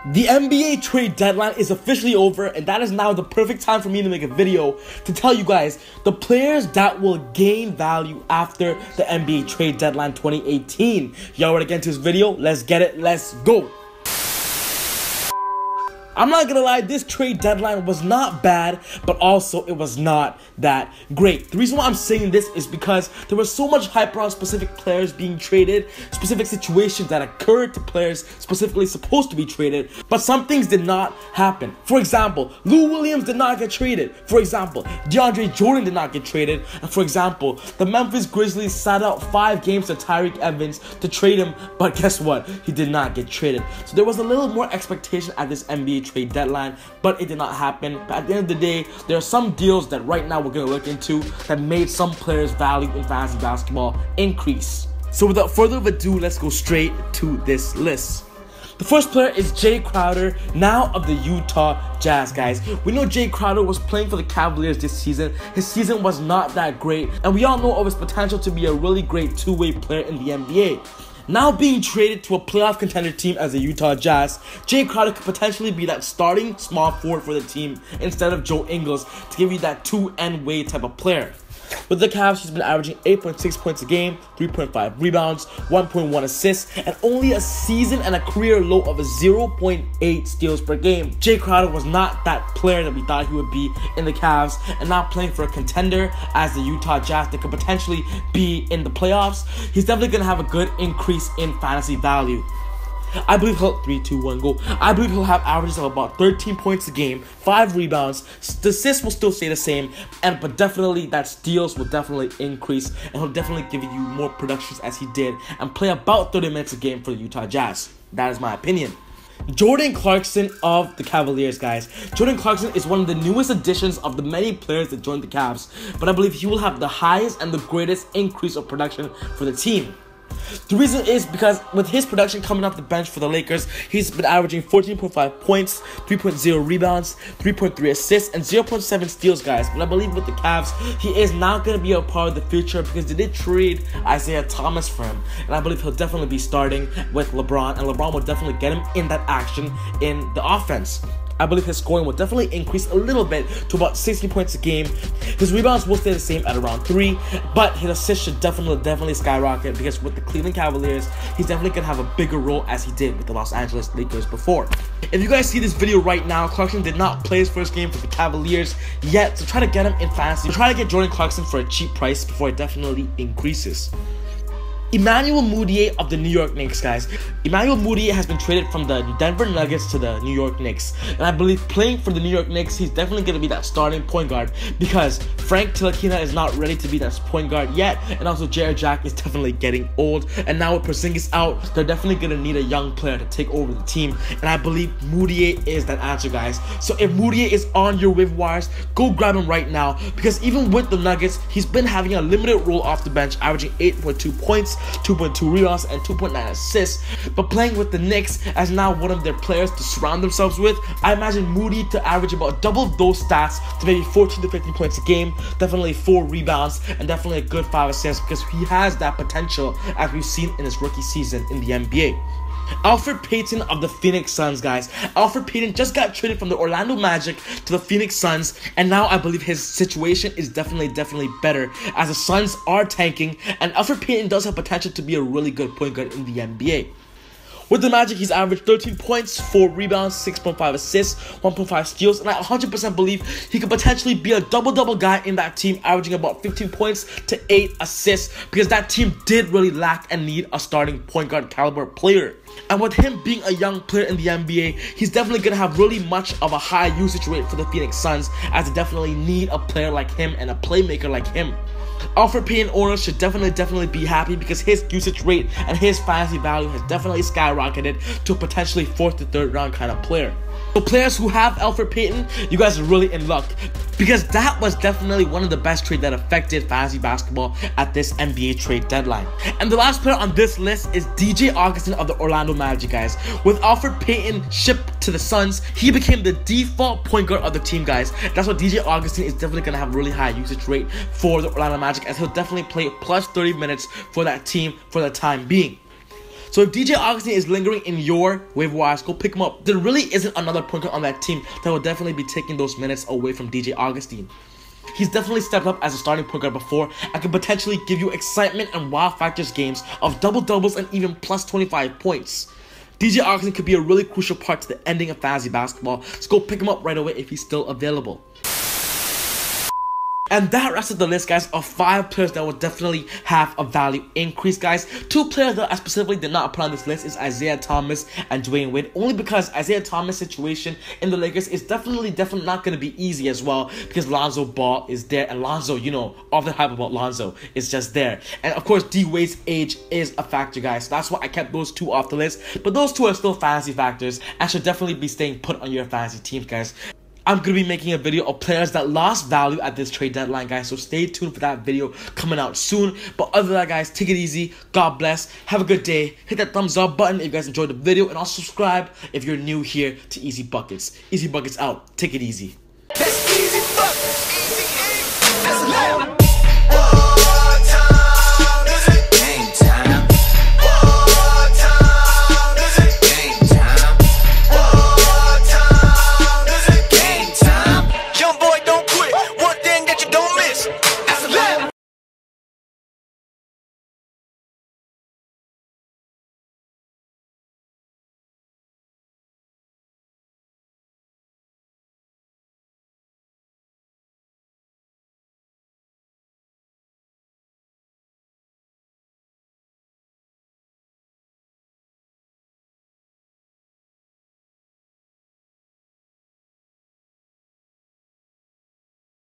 The NBA trade deadline is officially over, and that is now the perfect time for me to make a video to tell you guys the players that will gain value after the NBA trade deadline 2018. Y'all ready to get into this video? Let's get it. Let's go. I'm not gonna lie, this trade deadline was not bad, but also it was not that great. The reason why I'm saying this is because there was so much hype around specific players being traded, specific situations that occurred to players specifically supposed to be traded, but some things did not happen. For example, Lou Williams did not get traded. For example, DeAndre Jordan did not get traded. And for example, the Memphis Grizzlies sat out 5 games to Tyreke Evans to trade him, but guess what? He did not get traded. So there was a little more expectation at this NBA trade deadline, but it did not happen. But at the end of the day, there are some deals that right now we're going to look into that made some players' value in fantasy basketball increase. So without further ado, let's go straight to this list. The first player is Jae Crowder, now of the Utah Jazz, guys. We know Jae Crowder was playing for the Cavaliers this season. His season was not that great, and we all know of his potential to be a really great two-way player in the NBA. Now being traded to a playoff contender team as the Utah Jazz, Jae Crowder could potentially be that starting small forward for the team instead of Joe Ingles to give you that 2-way type of player. With the Cavs, he's been averaging 8.6 points a game, 3.5 rebounds, 1.1 assists, and only a season and a career low of a 0.8 steals per game. Jae Crowder was not that player that we thought he would be in the Cavs, and now playing for a contender as the Utah Jazz that could potentially be in the playoffs. He's definitely going to have a good increase in fantasy value. I believe he'll 3, 2, 1, go. I believe he'll have averages of about 13 points a game, 5 rebounds. The assists will still stay the same, but definitely that steals will definitely increase, and he'll definitely give you more productions as he did, and play about 30 minutes a game for the Utah Jazz. That is my opinion. Jordan Clarkson of the Cavaliers, guys. Jordan Clarkson is one of the newest additions of the many players that joined the Cavs, but I believe he will have the highest and the greatest increase of production for the team. The reason is because with his production coming off the bench for the Lakers, he's been averaging 14.5 points, 3.0 rebounds, 3.3 assists, and 0.7 steals, guys. But I believe with the Cavs, he is not going to be a part of the future because they did trade Isaiah Thomas for him. And I believe he'll definitely be starting with LeBron, and LeBron will definitely get him in that action in the offense. I believe his scoring will definitely increase a little bit to about 60 points a game. His rebounds will stay the same at around 3, but his assists should definitely skyrocket because with the Cleveland Cavaliers, he's definitely going to have a bigger role as he did with the Los Angeles Lakers before. If you guys see this video right now, Clarkson did not play his first game for the Cavaliers yet, so try to get him in fantasy. Try to get Jordan Clarkson for a cheap price before it definitely increases. Emmanuel Mudiay of the New York Knicks, guys. Emmanuel Mudiay has been traded from the Denver Nuggets to the New York Knicks. And I believe playing for the New York Knicks, he's definitely going to be that starting point guard because Frank Ntilikina is not ready to be that point guard yet. And also Jarrett Jack is definitely getting old. And now with Porzingis out, they're definitely going to need a young player to take over the team. And I believe Mudiay is that answer, guys. So if Mudiay is on your waiver wires, go grab him right now. Because even with the Nuggets, he's been having a limited role off the bench, averaging 8.2 points, 2.2 rebounds, and 2.9 assists. But playing with the Knicks as now one of their players to surround themselves with, I imagine Moody to average about double those stats to maybe 14 to 15 points a game, definitely 4 rebounds, and definitely a good 5 assists because he has that potential as we've seen in his rookie season in the NBA. Elfrid Payton of the Phoenix Suns, guys. Elfrid Payton just got traded from the Orlando Magic to the Phoenix Suns, and now I believe his situation is definitely better as the Suns are tanking, and Elfrid Payton does have potential to be a really good point guard in the NBA. With the Magic, he's averaged 13 points, 4 rebounds, 6.5 assists, 1.5 steals, and I 100% believe he could potentially be a double-double guy in that team, averaging about 15 points to 8 assists, because that team did really lack and need a starting point guard caliber player. And with him being a young player in the NBA, he's definitely going to have really much of a high usage rate for the Phoenix Suns, as they definitely need a player like him and a playmaker like him. Elfrid Payton owners should definitely be happy because his usage rate and his fantasy value has definitely skyrocketed to a potentially 4th to 3rd round kind of player. So players who have Elfrid Payton, you guys are really in luck because that was definitely one of the best trades that affected fantasy basketball at this NBA trade deadline. And the last player on this list is DJ Augustin of the Orlando Magic, guys. With Elfrid Payton shipped to the Suns, he became the default point guard of the team, guys. That's why DJ Augustin is definitely going to have really high usage rate for the Orlando Magic, as he'll definitely play plus 30 minutes for that team for the time being. So if DJ Augustin is lingering in your waiver wires, go pick him up. There really isn't another point guard on that team that will definitely be taking those minutes away from DJ Augustin. He's definitely stepped up as a starting point guard before and can potentially give you excitement and wow factors games of double-doubles and even plus 25 points. DJ Augustin could be a really crucial part to the ending of fantasy basketball, so go pick him up right away if he's still available. And that wraps up the list, guys, of 5 players that will definitely have a value increase, guys. 2 players that I specifically did not put on this list is Isaiah Thomas and Dwayne Wade, only because Isaiah Thomas' situation in the Lakers is definitely not going to be easy as well, because Lonzo Ball is there, and Lonzo, you know, all the hype about Lonzo is just there. And of course, D Wade's age is a factor, guys, so that's why I kept those 2 off the list, but those 2 are still fantasy factors and should definitely be staying put on your fantasy teams, guys. I'm going to be making a video of players that lost value at this trade deadline, guys. So stay tuned for that video coming out soon. But other than that, guys, take it easy. God bless. Have a good day. Hit that thumbs up button if you guys enjoyed the video. And also subscribe if you're new here to Easy Buckets. Easy Buckets out. Take it easy. That's Easy Buckets. Easy, easy. That's